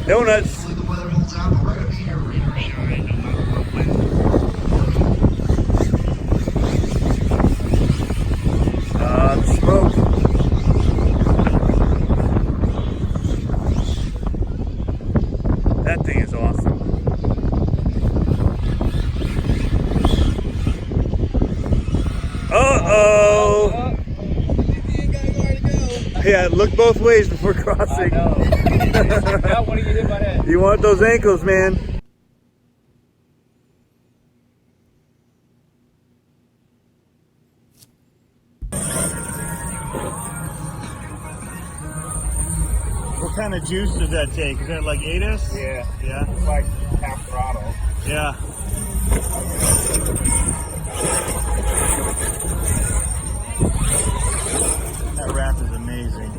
Donuts. Hopefully the weather holds out, but we're going to be here, rain or shine, no matter what wind. Smoke. That thing is awesome. Uh-oh. Yeah, look both ways before crossing. I know. Now, what do you hit my head? You want those ankles, man. What kind of juice does that take? Is that like ATIS? Yeah. Yeah? It's like half throttle. Yeah. That wrap is amazing.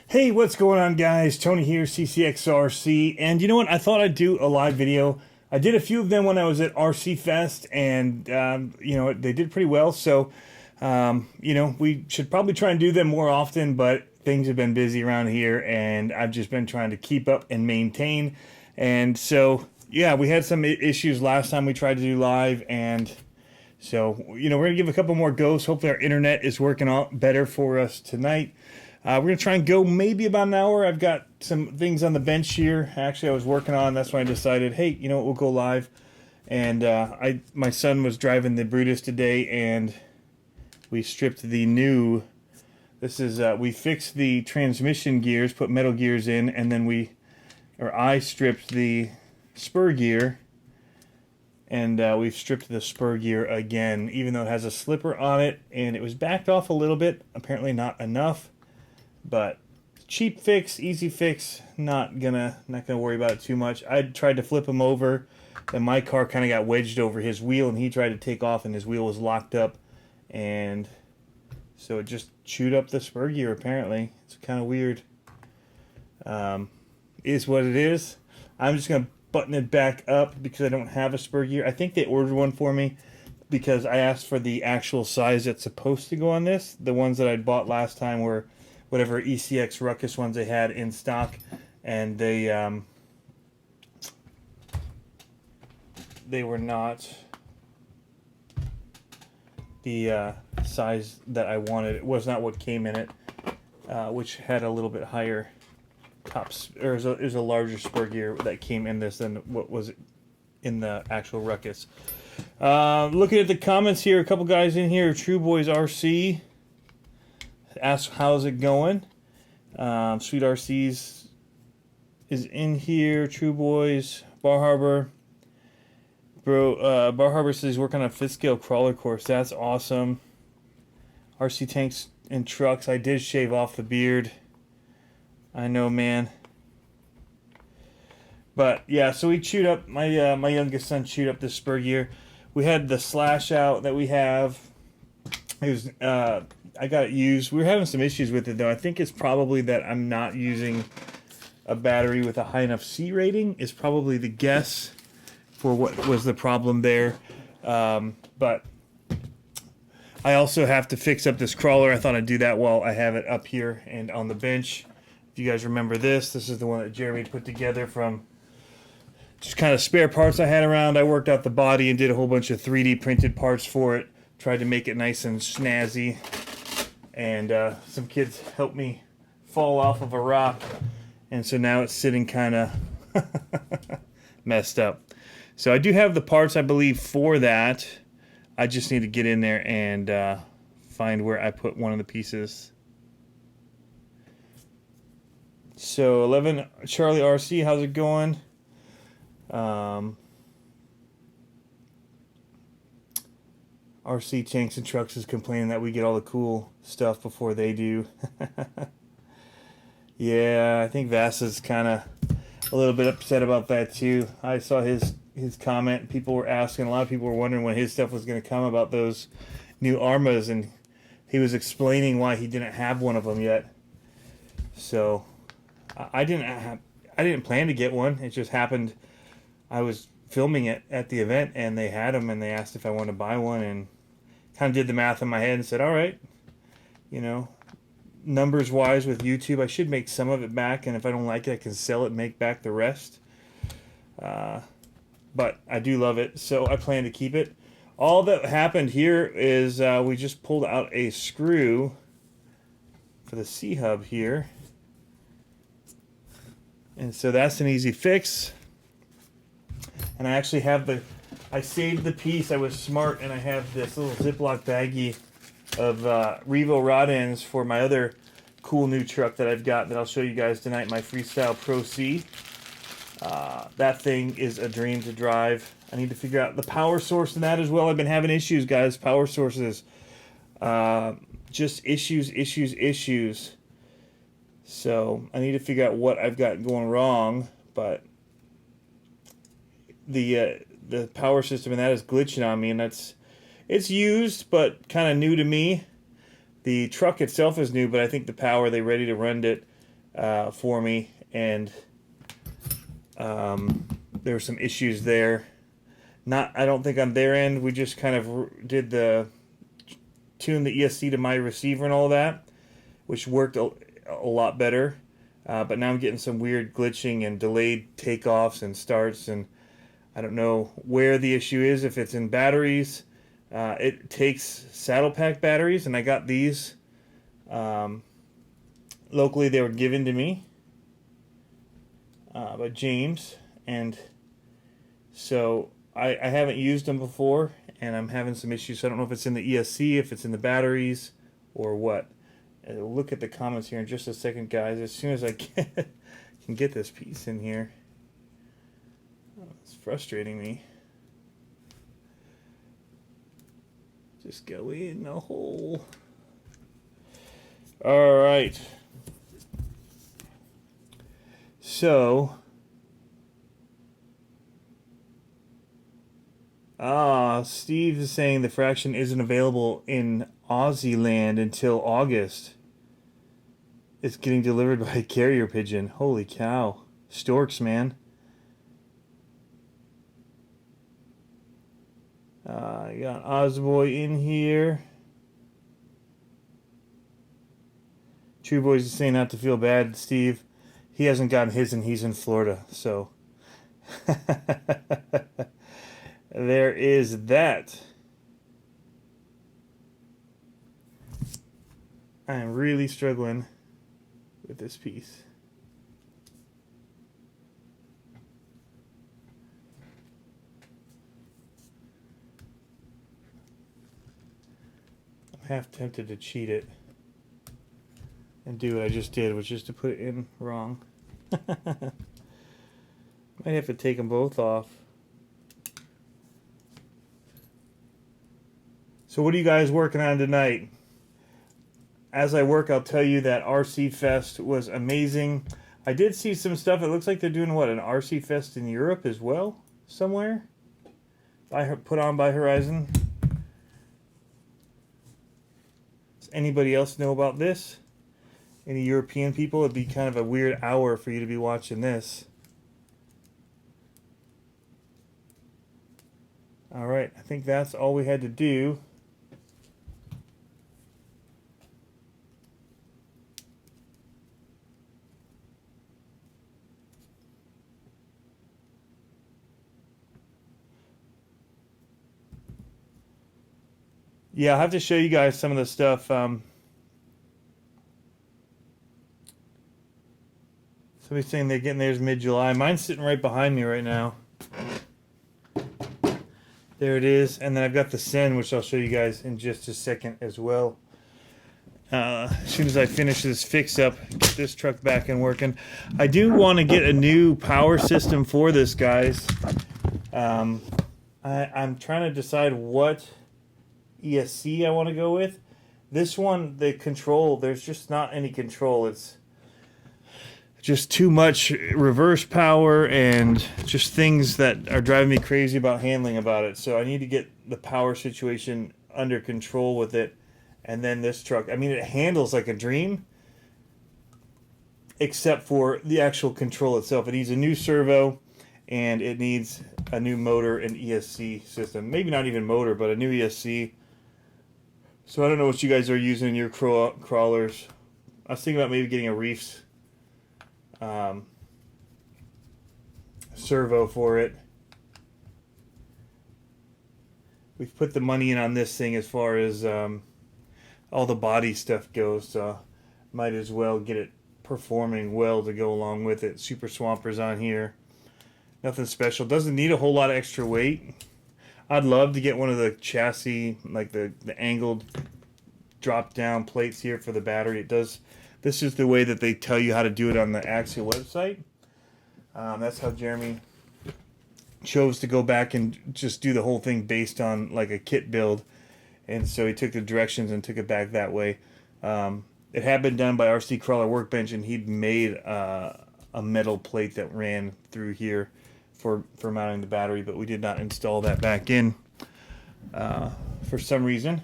Hey, what's going on, guys? Tony here, CCxRC, and you know what? I thought I'd do a live video. I did a few of them when I was at RC Fest, and you know, they did pretty well. So, you know, we should probably try and do them more often, but things have been busy around here, and I've just been trying to keep up and maintain. And so, yeah, we had some issues last time we tried to do live, and so, you know, we're gonna give a couple more goes. Hopefully, our internet is working out better for us tonight. We're going to try and go maybe about an hour. I've got some things on the bench here. Actually, I was working on. That's when I decided, hey, you know what, we'll go live. And my son was driving the Brutus today, and we stripped the new. This is we fixed the transmission gears, put metal gears in, and then I stripped the spur gear, and we've stripped the spur gear again, even though it has a slipper on it, and it was backed off a little bit. Apparently, not enough. But cheap fix, easy fix, not gonna worry about it too much. I tried to flip him over, then my car kind of got wedged over his wheel, and he tried to take off, and his wheel was locked up, and so it just chewed up the spur gear. Apparently, it's kind of weird. Is what it is. I'm just gonna button it back up because I don't have a spur gear. I think they ordered one for me because I asked for the actual size that's supposed to go on this. The ones that I bought last time were whatever ECX Ruckus ones they had in stock, and they were not the size that I wanted. It was not what came in it, which had a little bit higher tops. There's a larger spur gear that came in this than what was in the actual Ruckus. Looking at the comments here, a couple guys in here. True Boys RC ask how's it going. Sweet RCs is in here. True Boys, Bar Harbor. Bar Harbor says he's working on a 5th scale crawler course. That's awesome. RC Tanks and Trucks. I did shave off the beard. I know, man. But yeah, so we chewed up my my youngest son chewed up the spur gear. We had the slash out that we have. It was I I got it used. We were having some issues with it though. I think it's probably that I'm not using a battery with a high enough C rating is probably the guess for what was the problem there. But I also have to fix up this crawler. I thought I'd do that while I have it up here and on the bench. If you guys remember this is the one that Jeremy put together from just kind of spare parts I had around. I worked out the body and did a whole bunch of 3D printed parts for it. Tried to make it nice and snazzy. And some kids helped me fall off of a rock. And so now it's sitting kind of messed up. So I do have the parts, I believe, for that. I just need to get in there and find where I put one of the pieces. So 11 Charlie RC, how's it going? RC Tanks and Trucks is complaining that we get all the cool stuff before they do. Yeah, I think Vasa's kind of a little bit upset about that too. I saw his comment. People were asking, a lot of people were wondering when his stuff was going to come about those new Arrmas, and he was explaining why he didn't have one of them yet. So I didn't plan to get one. It just happened. I was filming it at the event, and they had them, and they asked if I wanted to buy one, and kind of did the math in my head and said, all right, you know, numbers wise with YouTube, I should make some of it back, and if I don't like it, I can sell it and make back the rest. But I do love it, so I plan to keep it. All that happened here is we just pulled out a screw for the C-hub here. And so that's an easy fix. And I actually have I saved the piece. I was smart, and I have this little Ziploc baggie of Revo rod ends for my other cool new truck that I've got that I'll show you guys tonight, my Freestyle Pro C. That thing is a dream to drive. I need to figure out the power source in that as well. I've been having issues, guys. Power sources. Just issues. So I need to figure out what I've got going wrong, but the power system in that is glitching on me, and it's used but kind of new to me. The truck itself is new, but I think the power, they ready to run it for me, and there were some issues there. I don't think on their end. We just kind of did tune the ESC to my receiver and all that, which worked a lot better. But now I'm getting some weird glitching and delayed takeoffs and starts, and I don't know where the issue is. If it's in batteries, it takes saddle pack batteries, and I got these locally. They were given to me by James, and so I haven't used them before, and I'm having some issues. So I don't know if it's in the ESC, if it's in the batteries, or what. I'll look at the comments here in just a second, guys. As soon as I can get this piece in here. It's frustrating me. Just go in the hole. All right. So, Steve is saying the Fraction isn't available in Aussie land until August. It's getting delivered by a carrier pigeon. Holy cow. Storks, man. You got Ozboy in here. True Boys is saying not to feel bad, Steve. He hasn't gotten his, and he's in Florida, so there is that. I am really struggling with this piece. I'm half tempted to cheat it and do what I just did, which is to put it in wrong. Might have to take them both off. So what are you guys working on tonight? As I work, I'll tell you that RC Fest was amazing. I did see some stuff. It looks like they're doing what, an RC Fest in Europe as well, somewhere, put on by Horizon. anybody else know about this? Any European people? It'd be kind of a weird hour for you to be watching this. All right, I think that's all we had to do. Yeah, I'll have to show you guys some of the stuff. Somebody's saying they're getting theirs mid-July. Mine's sitting right behind me right now. There it is. And then I've got the Sen, which I'll show you guys in just a second as well. As soon as I finish this fix-up, get this truck back and working. I do want to get a new power system for this, guys. I'm trying to decide what ESC I want to go with. This one, the control, there's just not any control. It's just too much reverse power and just things that are driving me crazy about handling about it. So I need to get the power situation under control with it. And then this truck, I mean, it handles like a dream, except for the actual control itself. It needs a new servo, and it needs a new motor and ESC system. Maybe not even motor, but a new ESC. So I don't know what you guys are using in your crawlers. I was thinking about maybe getting a Reefs servo for it. We've put the money in on this thing as far as all the body stuff goes, so might as well get it performing well to go along with it. Super Swamper's on here. Nothing special. Doesn't need a whole lot of extra weight. I'd love to get one of the chassis, like the angled drop down plates here for the battery. It does. This is the way that they tell you how to do it on the Axial website. That's how Jeremy chose to go back and just do the whole thing based on like a kit build. And so he took the directions and took it back that way. It had been done by RC Crawler Workbench, and he'd made a metal plate that ran through here for mounting the battery, but we did not install that back in. For some reason,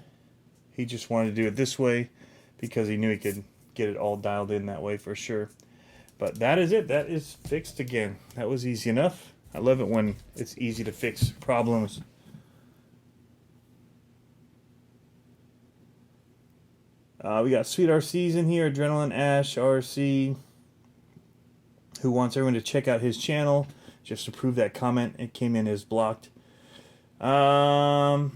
he just wanted to do it this way because he knew he could get it all dialed in that way for sure. But that is it. That is fixed again. That was easy enough. I love it when it's easy to fix problems. We got Sweet RCs in here, Adrenaline Ash RC, who wants everyone to check out his channel. Just to prove that comment, it came in as blocked. Bar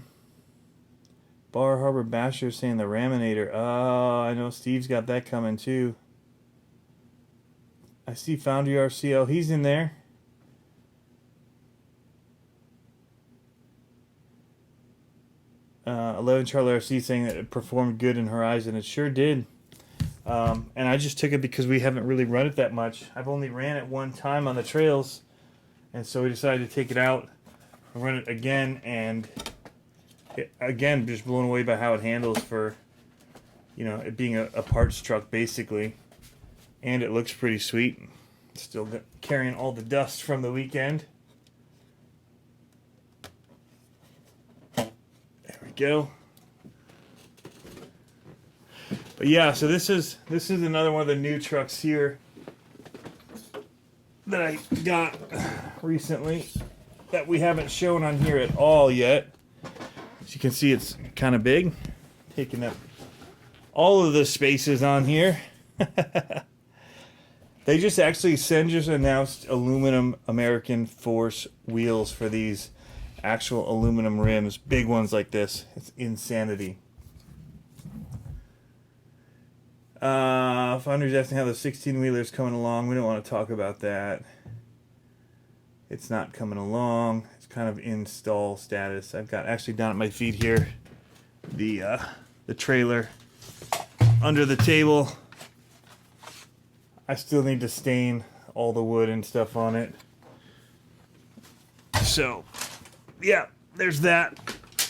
Harbor Basher saying the Raminator. Oh, I know Steve's got that coming too. I see Foundry RCO. He's in there. Uh, 11 Charlie RC saying that it performed good in Horizon. It sure did. And I just took it because we haven't really run it that much. I've only ran it one time on the trails. And so we decided to take it out and run it again. And again, just blown away by how it handles for, you know, it being a parts truck basically. And it looks pretty sweet. Still carrying all the dust from the weekend. There we go. But yeah, so this is another one of the new trucks here that I got recently that we haven't shown on here at all yet. As you can see, it's kind of big, taking up all of the spaces on here. They just announced aluminum American Force wheels for these actual aluminum rims, big ones like this. It's insanity. Foundry's asking how the 16-wheeler's coming along. We don't want to talk about that. It's not coming along. It's kind of install status. I've got actually down at my feet here the trailer under the table. I still need to stain all the wood and stuff on it. So, yeah, there's that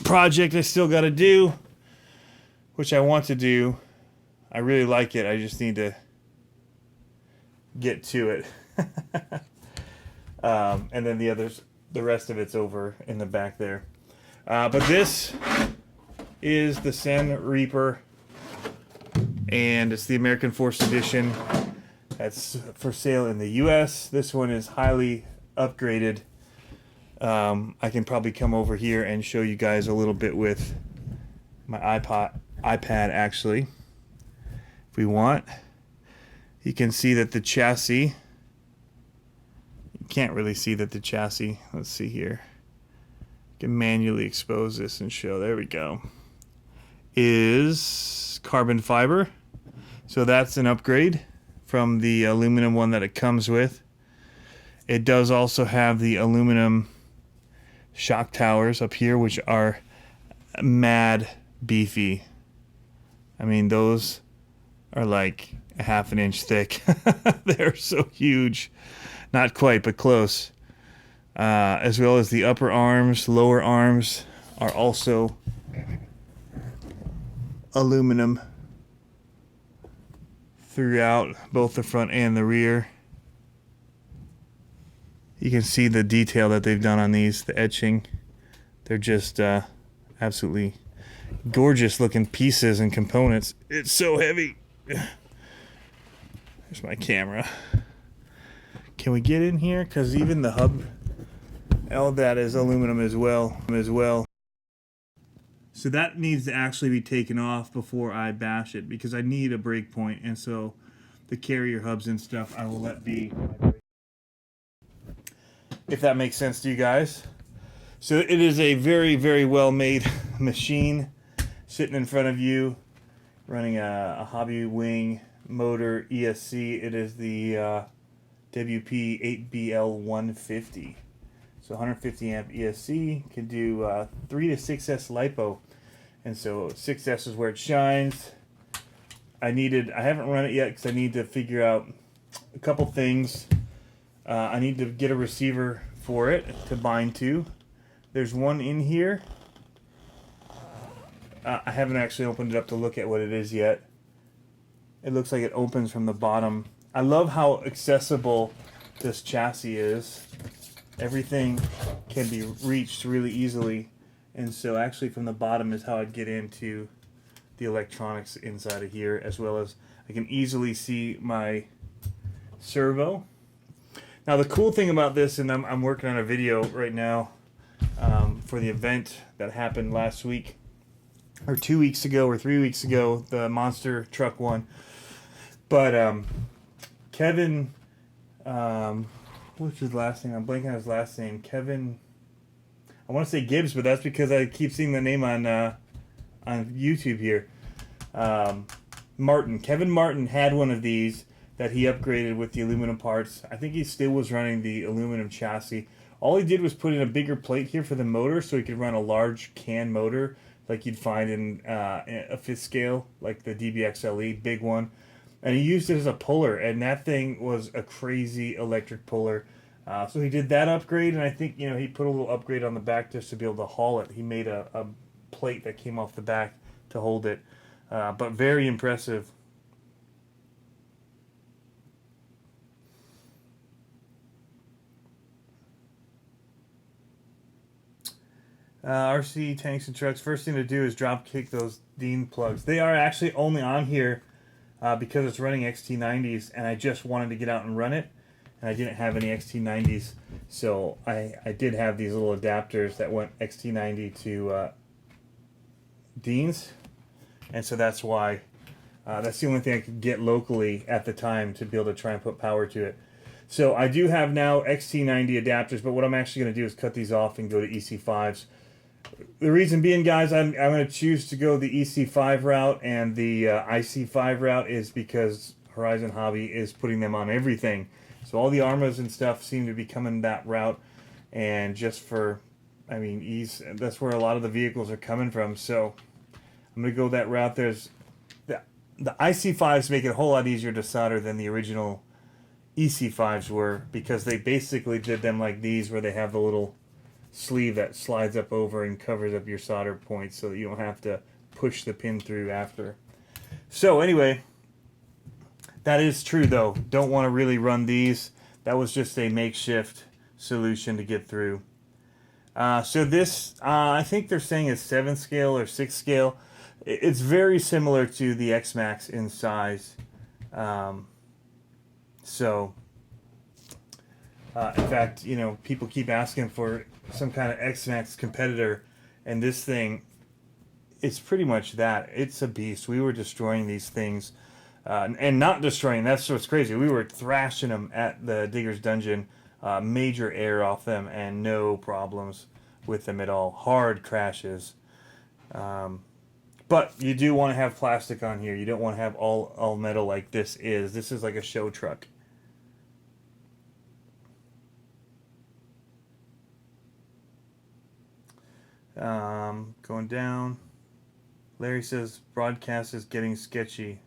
project I still got to do, which I want to do. I really like it. I just need to get to it. And then the rest of it's over in the back there. But this is the Sen Reaper and it's the American Force Edition. That's for sale in the US. This one is highly upgraded. I can probably come over here and show you guys a little bit with my iPad actually, if we want. You can see that the chassis, you can't really see that the chassis, let's see here. You can manually expose this and show, there we go, is carbon fiber. So that's an upgrade from the aluminum one that it comes with. It does also have the aluminum shock towers up here, which are mad beefy. I mean, those are like a half an inch thick. They're so huge. Not quite, but close. As well as the upper arms, lower arms are also aluminum throughout both the front and the rear. You can see the detail that they've done on these, the etching. They're just absolutely gorgeous looking pieces and components. It's so heavy. There's my camera. Can we get in here? Because even the hub, all of that is aluminum as well. So that needs to actually be taken off before I bash it, because I need a break point, and so the carrier hubs and stuff I will let be, if that makes sense to you guys. So it is a very, very well made machine sitting in front of you, running a hobby wing motor ESC. It is the WP 8BL150. So 150 amp ESC, can do 3 to 6S LiPo. And so 6S is where it shines. I haven't run it yet because I need to figure out a couple things. I need to get a receiver for it to bind to. There's one in here. I haven't actually opened it up to look at what it is yet. It looks like it opens from the bottom. I love how accessible this chassis is. Everything can be reached really easily, and so actually from the bottom is how I'd get into the electronics inside of here, as well as I can easily see my servo. Now the cool thing about this, and I'm working on a video right now for the event that happened last week, or 2 weeks ago, or 3 weeks ago, the monster truck one. But Kevin, what's his last name? I'm blanking on his last name. Kevin, I want to say Gibbs, but that's because I keep seeing the name on YouTube here. Martin. Kevin Martin had one of these that he upgraded with the aluminum parts. I think he still was running the aluminum chassis. All he did was put in a bigger plate here for the motor so he could run a large can motor like you'd find in a fifth scale, like the DBXLE, big one. And he used it as a puller, and that thing was a crazy electric puller. So he did that upgrade, and I think, you know, he put a little upgrade on the back just to be able to haul it. He made a plate that came off the back to hold it. But very impressive. RC tanks and trucks, first thing to do is drop kick those Dean plugs. They are actually only on here because it's running XT90s, and I just wanted to get out and run it, and I didn't have any XT90s, so I did have these little adapters that went XT90 to Dean's, and so that's why that's the only thing I could get locally at the time to be able to try and put power to it. So I do have now XT90 adapters, but what I'm actually going to do is cut these off and go to EC5s. The reason being, guys, I'm going to choose to go the EC5 route and the IC5 route is because Horizon Hobby is putting them on everything. So all the Arrmas and stuff seem to be coming that route, and just for, I mean, ease, that's where a lot of the vehicles are coming from. So I'm going to go that route. There's the IC5s make it a whole lot easier to solder than the original EC5s were, because they basically did them like these, where they have the little sleeve that slides up over and covers up your solder points so that you don't have to push the pin through after. So anyway, that is true though. Don't want to really run these. That was just a makeshift solution to get through. So this, I think they're saying is 7 scale or 6 scale. It's very similar to the X-Max in size. In fact, you know, people keep asking for some kind of X-Max competitor, and this thing, it's pretty much that. It's a beast. We were destroying these things, and not destroying. That's what's crazy. We were thrashing them at the Digger's Dungeon, major air off them, and no problems with them at all. Hard crashes. But you do want to have plastic on here. You don't want to have all metal like this is. This is like a show truck. Going down. Larry says broadcast is getting sketchy.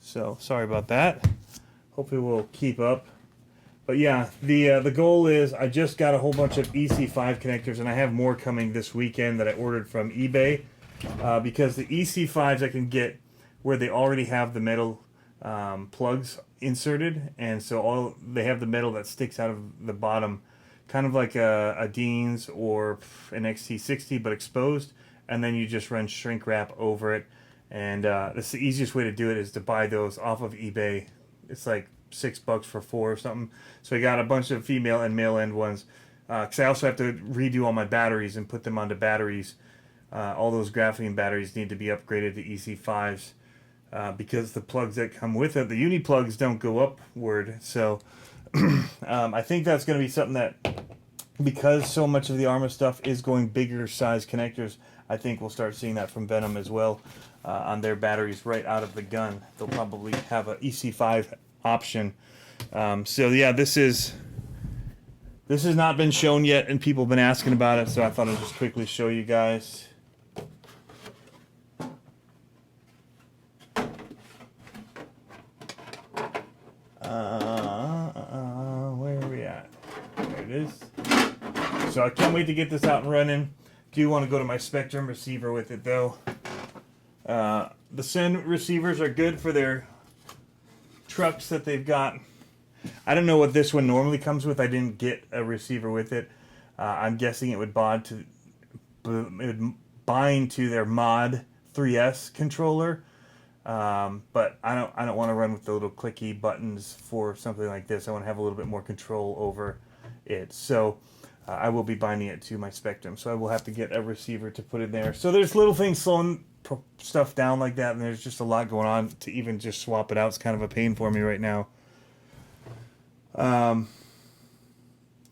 So sorry about that. Hopefully we'll keep up. But yeah, the goal is I just got a whole bunch of EC5 connectors, and I have more coming this weekend that I ordered from eBay, because the EC5s I can get where they already have the metal plugs inserted, and so they have the metal that sticks out of the bottom, kind of like a Dean's or an XT60, but exposed, and then you just run shrink wrap over it, and that's the easiest way to do it, is to buy those off of eBay. It's like $6 for 4 or something. So I got a bunch of female and male end ones, because I also have to redo all my batteries and put them onto batteries. All those graphene batteries need to be upgraded to EC5s, because the plugs that come with it, the uni plugs, don't go upward. So I think that's going to be something that, because so much of the Arrma stuff is going bigger size connectors, I think we'll start seeing that from Venom as well, on their batteries right out of the gun. They'll probably have a EC5 option. So yeah, this has not been shown yet, and people have been asking about it, so I thought I'd just quickly show you guys. Where are we at? There it is. So I can't wait to get this out and running. Do want to go to my Spectrum receiver with it though. The Sen receivers are good for their trucks that they've got. I don't know what this one normally comes with. I didn't get a receiver with it. I'm guessing it would bind to their Mod 3S controller. But I don't want to run with the little clicky buttons for something like this. I want to have a little bit more control over it. So I will be binding it to my Spectrum. So I will have to get a receiver to put in there. So there's little things slowing stuff down like that, and there's just a lot going on. To even just swap it out is kind of a pain for me right now.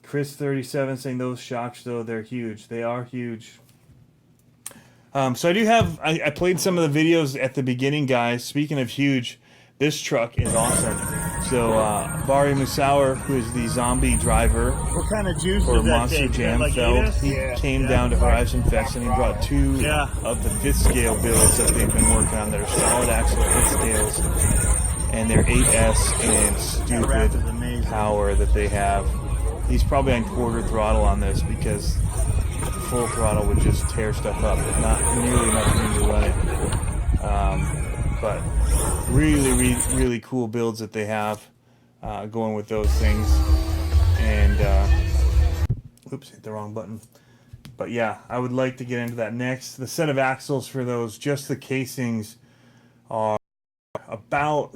Chris 37 saying those shocks though, they're huge. They are huge. So I do have, I played some of the videos at the beginning, guys. Speaking of huge, this truck is awesome. So Barry Musauer, who is the zombie driver What kind of juice for does that Monster take? Jam Like Feld, Enos? he came down to Horizon Fest and he brought 2 of the 5th scale builds that they've been working on. They're solid axle 5th scales, and they're 8S and stupid power that they have. He's probably on quarter throttle on this, because full throttle would just tear stuff up, but not nearly enough room to run it. But really cool builds that they have going with those things. And oops, hit the wrong button. But yeah, I would like to get into that next. The set of axles for those, just the casings, are about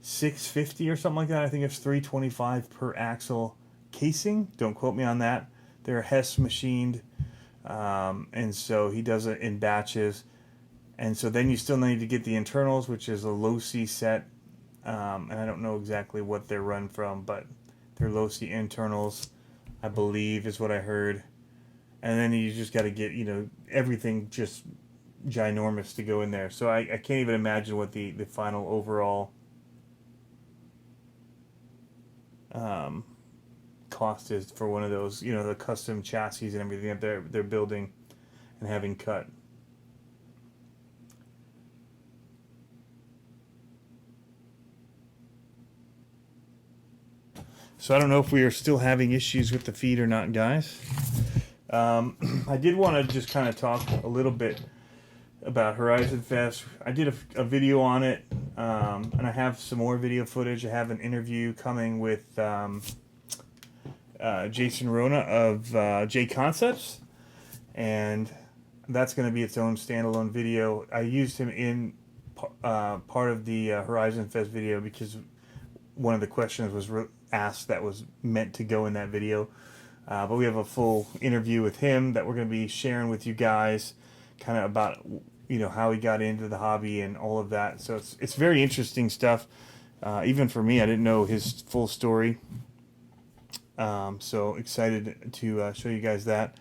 $650 or something like that. I think it's $325 per axle casing. Don't quote me on that. They're Hess machined, and so he does it in batches. And so then you still need to get the internals, which is a low C set, and I don't know exactly what they're run from, but they're low C internals, I believe, is what I heard. And then you just got to get, everything just ginormous to go in there. So I can't even imagine what the final overall cost is for one of those, the custom chassis and everything that they're building and having cut. So I don't know if we are still having issues with the feed or not, guys. I did want to just kind of talk a little bit about Horizon Fest. I did a video on it, and I have some more video footage. I have an interview coming with Jason Rona of J Concepts, and that's going to be its own standalone video. I used him in part of the Horizon Fest video because one of the questions was asked that was meant to go in that video. But we have a full interview with him that we're going to be sharing with you guys, kind of about how he got into the hobby and all of that. So it's very interesting stuff. Even for me, I didn't know his full story. So excited to show you guys that.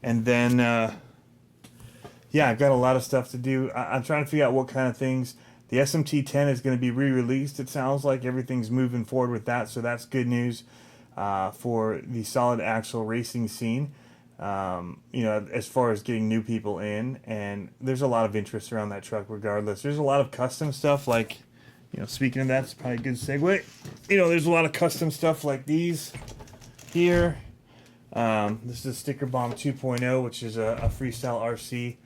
And then, yeah, I've got a lot of stuff to do. I'm trying to figure out what kind of things. The SMT-10 is going to be re-released. It sounds like everything's moving forward with that, so that's good news for the solid axle racing scene. As far as getting new people in, and there's a lot of interest around that truck regardless. There's a lot of custom stuff like, speaking of that, it's probably a good segue. There's a lot of custom stuff like these here. This is a Sticker Bomb 2.0, which is a Freestyle RC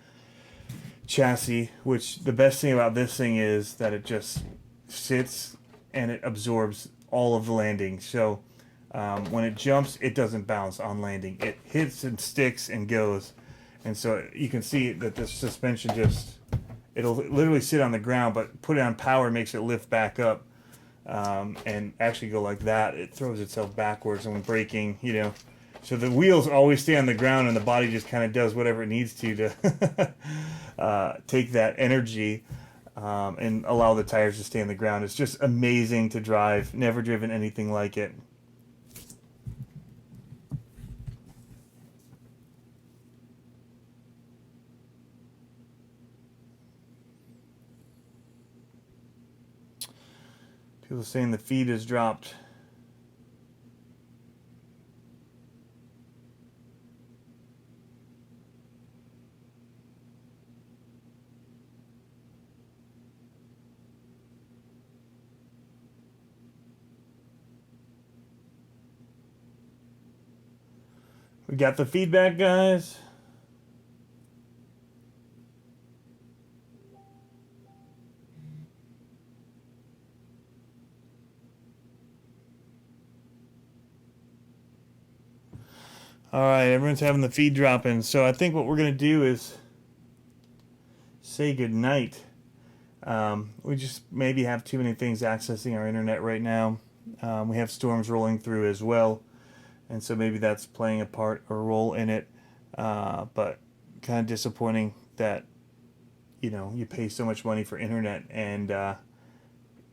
chassis, which the best thing about this thing is that it just sits and it absorbs all of the landing. So when it jumps, it doesn't bounce on landing. It hits and sticks and goes. And so you can see that the suspension it'll literally sit on the ground, but put it on power makes it lift back up and actually go like that. It throws itself backwards, and when braking, so the wheels always stay on the ground, and the body just kind of does whatever it needs to take that energy and allow the tires to stay on the ground. It's just amazing to drive. Never driven anything like it. People saying the feed has dropped. We got the feedback, guys. All right, everyone's having the feed drop in. So I think what we're going to do is say goodnight. We just maybe have too many things accessing our internet right now. We have storms rolling through as well. And so maybe that's playing a role in it. But kind of disappointing that, you pay so much money for internet. And,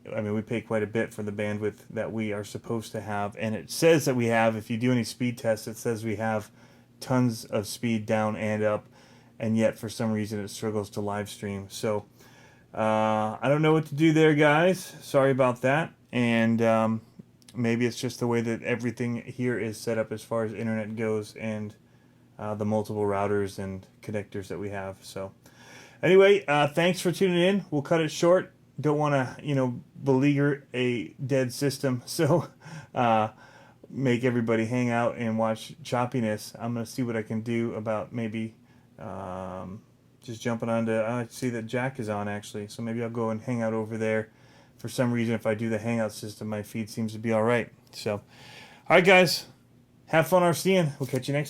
we pay quite a bit for the bandwidth that we are supposed to have. And it says that we have, if you do any speed tests, it says we have tons of speed down and up. And yet, for some reason, it struggles to live stream. So, I don't know what to do there, guys. Sorry about that. And, maybe it's just the way that everything here is set up as far as internet goes, and the multiple routers and connectors that we have. So anyway, thanks for tuning in. We'll cut it short. Don't want to, beleaguer a dead system. So make everybody hang out and watch choppiness. I'm going to see what I can do about maybe just jumping onto, I see that Jack is on actually. So maybe I'll go and hang out over there. For some reason, if I do the Hangout system, my feed seems to be all right. So, all right, guys. Have fun RCing. We'll catch you next time.